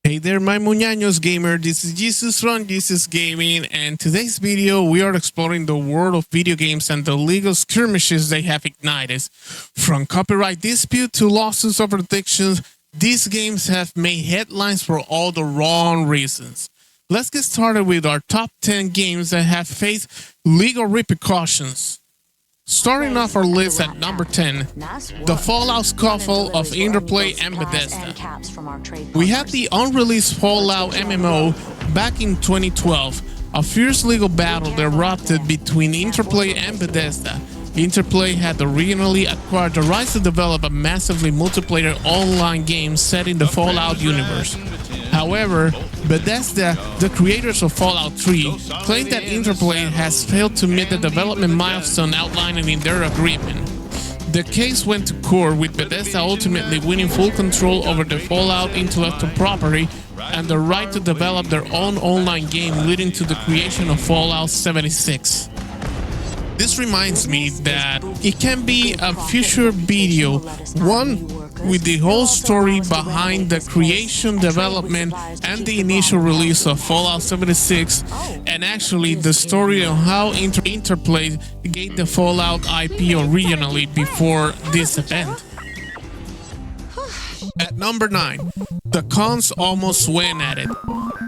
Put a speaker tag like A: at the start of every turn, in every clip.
A: Hey there, my muñaños gamer. This is GeeZus from GeeZus Gaming, and today's video we are exploring the world of video games and the legal skirmishes they have ignited. From copyright dispute to lawsuits over addictions, these games have made headlines for all the wrong reasons. Let's get started with our top 10 games that have faced legal repercussions. Starting off our list at number 10, the Fallout scuffle of Interplay and Bethesda. We had the unreleased Fallout MMO back in 2012. A fierce legal battle erupted between Interplay and Bethesda. Interplay had originally acquired the rights to develop a massively multiplayer online game set in the Fallout universe. However, Bethesda, the creators of Fallout 3, claimed that Interplay has failed to meet the development milestone outlined in their agreement. The case went to court, with Bethesda ultimately winning full control over the Fallout intellectual property and the right to develop their own online game, leading to the creation of Fallout 76. This reminds me that it can be a future video, one with the whole story behind the creation, development, and the initial release of Fallout 76, and actually the story on how Interplay gained the Fallout IP originally before this event. At number 9, the cons almost went at it.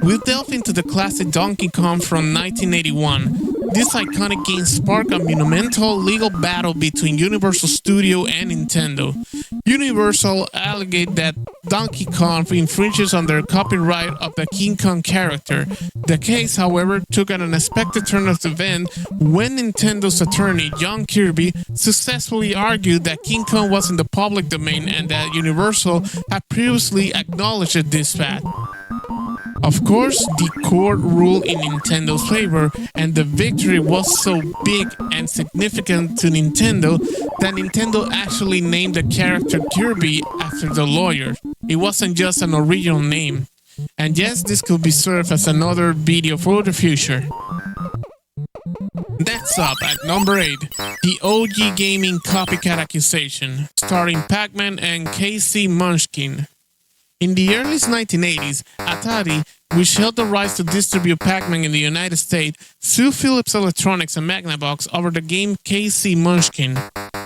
A: We'll delve into the classic Donkey Kong from 1981. This iconic game sparked a monumental legal battle between Universal Studios and Nintendo. Universal alleged that Donkey Kong infringes on their copyright of the King Kong character. The case, however, took an unexpected turn of events when Nintendo's attorney, John Kirby, successfully argued that King Kong was in the public domain and that Universal had previously acknowledged this fact. Of course, the court ruled in Nintendo's favor, and the victory was so big and significant to Nintendo that Nintendo actually named the character Kirby after the lawyer. It wasn't just an original name. And yes, this could be served as another video for the future. Next up, at number 8, the OG Gaming copycat accusation, starring Pac-Man and KC Munchkin. In the early 1980s, Atari, which held the rights to distribute Pac-Man in the United States, sued Philips Electronics and Magnavox over the game KC Munchkin.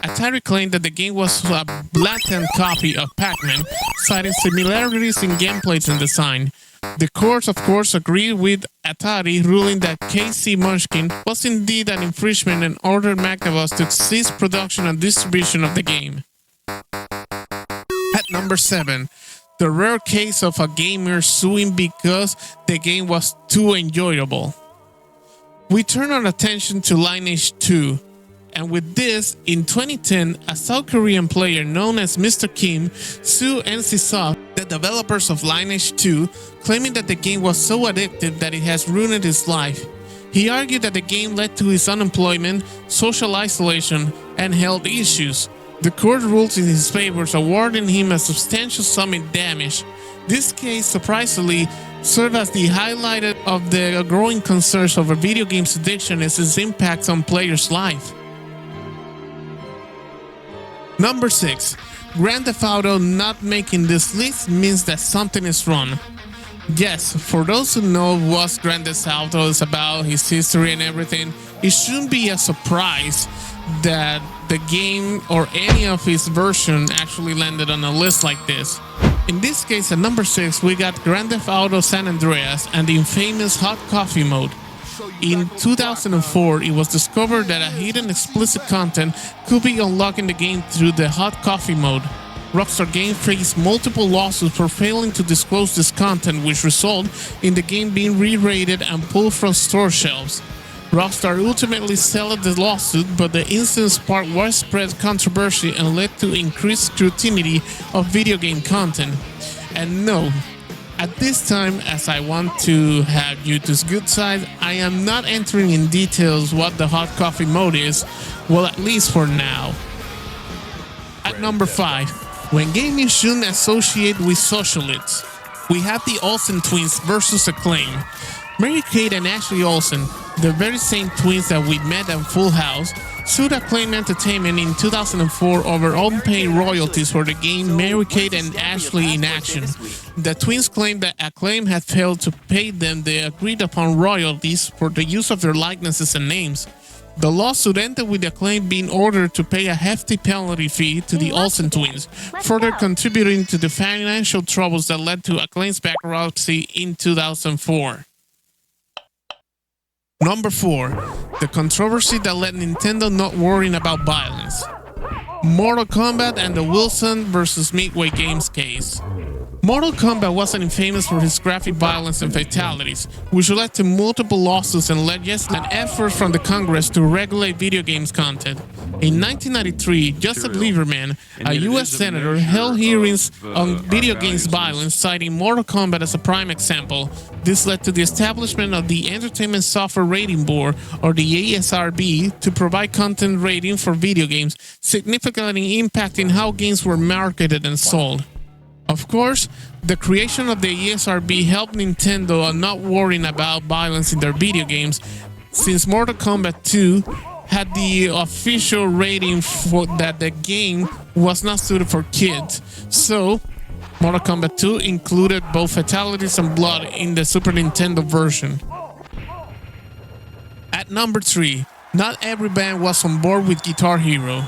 A: Atari claimed that the game was a blatant copy of Pac-Man, citing similarities in gameplay and design. The courts, of course, agreed with Atari, ruling that KC Munchkin was indeed an infringement and ordered Magnavox to cease production and distribution of the game. At number 7, the rare case of a gamer suing because the game was too enjoyable. We turn our attention to Lineage 2, and with this, in 2010, a South Korean player known as Mr. Kim sued NCSoft, the developers of Lineage 2, claiming that the game was so addictive that it has ruined his life. He argued that the game led to his unemployment, social isolation, and health issues. The court ruled in his favor, awarding him a substantial sum in damage. This case, surprisingly, served as the highlight of the growing concerns over video games addiction and its impact on players' life. Number 6. Grand Theft Auto not making this list means that something is wrong. Yes, for those who know what Grand Theft Auto is about, his history and everything, it shouldn't be a surprise that the game or any of his version actually landed on a list like this. In this case, at number 6, we got Grand Theft Auto San Andreas and the infamous Hot Coffee mode. In 2004, it was discovered that a hidden explicit content could be unlocked in the game through the Hot Coffee mode. Rockstar Games faced multiple lawsuits for failing to disclose this content, which resulted in the game being re-rated and pulled from store shelves. Rockstar ultimately settled the lawsuit, but the incident sparked widespread controversy and led to increased scrutiny of video game content. And no, at this time, as I want to have YouTube's good side, I am not entering in details what the Hot Coffee mode is, well, at least for now. At number 5, when gaming shouldn't associate with socialites, we have the Olsen twins versus Acclaim. Mary Kate and Ashley Olsen, the very same twins that we met at Full House, sued Acclaim Entertainment in 2004 over unpaid royalties for the game Mary-Kate and Ashley in Action. The twins claimed that Acclaim had failed to pay them the agreed-upon royalties for the use of their likenesses and names. The lawsuit ended with Acclaim being ordered to pay a hefty penalty fee to the Olsen twins, further contributing to the financial troubles that led to Acclaim's bankruptcy in 2004. Number 4. The controversy that led Nintendo not worrying about violence. Mortal Kombat and the Wilson vs. Midway Games case. Mortal Kombat wasn't famous for his graphic violence and fatalities, which led to multiple lawsuits and led an effort from the Congress to regulate video games content. In 1993, Joseph Lieberman, a U.S. senator, held hearings on video games violence, citing Mortal Kombat as a prime example. This led to the establishment of the Entertainment Software Rating Board, or the ESRB, to provide content rating for video games, significantly impacting how games were marketed and sold. Of course, the creation of the ESRB helped Nintendo on not worrying about violence in their video games, since Mortal Kombat 2 had the official rating for that the game was not suited for kids. So, Mortal Kombat 2 included both fatalities and blood in the Super Nintendo version. At number 3, not every band was on board with Guitar Hero.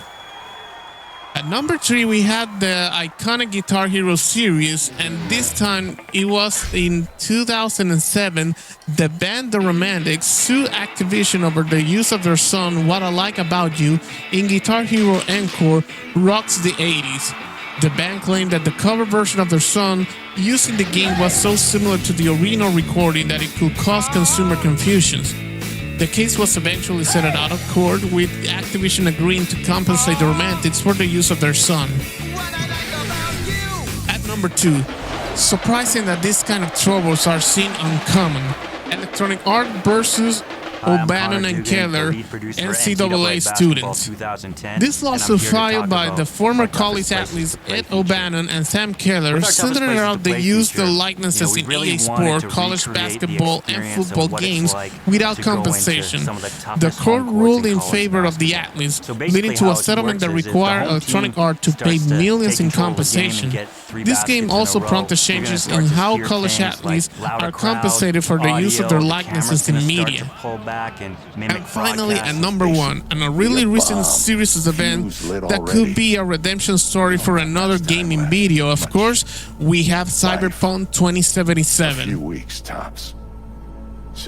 A: At number 3, we had the iconic Guitar Hero series, and this time it was in 2007, the band The Romantics sued Activision over the use of their song What I Like About You in Guitar Hero Encore Rocks the 80s. The band claimed that the cover version of their song used in the game was so similar to the original recording that it could cause consumer confusions. The case was eventually settled out of court, with Activision agreeing to compensate the Romantics for the use of their song. At number 2, surprising that these kind of troubles are seen uncommon. Electronic Arts versus O'Bannon and Keller, NCAA students. This lawsuit filed by the former college athletes Ed O'Bannon and Sam Keller centered around the use of the likenesses in EA Sports, college basketball, and football games without compensation. The court ruled in favor of the athletes, leading to a settlement that required Electronic Arts to pay millions in compensation. This game also prompted changes in how college athletes are compensated for the use of their likenesses in media. And finally, at number 1, and a really recent series of events that could be a redemption story for another gaming video, of course, we have Cyberpunk 2077.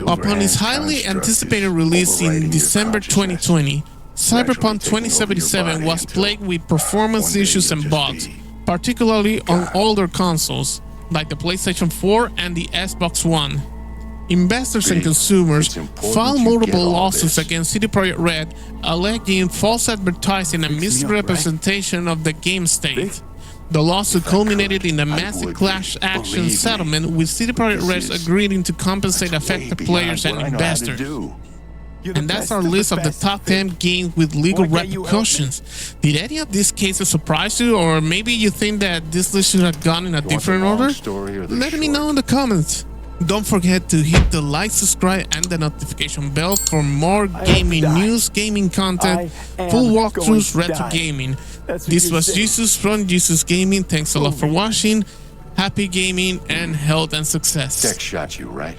A: Upon its highly anticipated release in December 2020, Cyberpunk 2077 was plagued with performance issues and bugs, particularly on older consoles, like the PlayStation 4 and the Xbox One. Investors and consumers filed multiple lawsuits against CD Projekt Red, alleging false advertising and misrepresentation of the game state. The lawsuit culminated in a massive class action settlement, with CD Projekt Red agreeing to compensate affected players and investors. And that's our list of the top 10 games with legal repercussions. Did any of these cases surprise you, or maybe you think that this list should have gone in a different order? Let me know in the comments. Don't forget to hit the like, subscribe, and the notification bell for more gaming news, gaming content, full walkthroughs, retro gaming. This was GeeZus from GeeZus Gaming. Thanks a lot for watching. Happy gaming and health and success.
B: Tech shot you, right?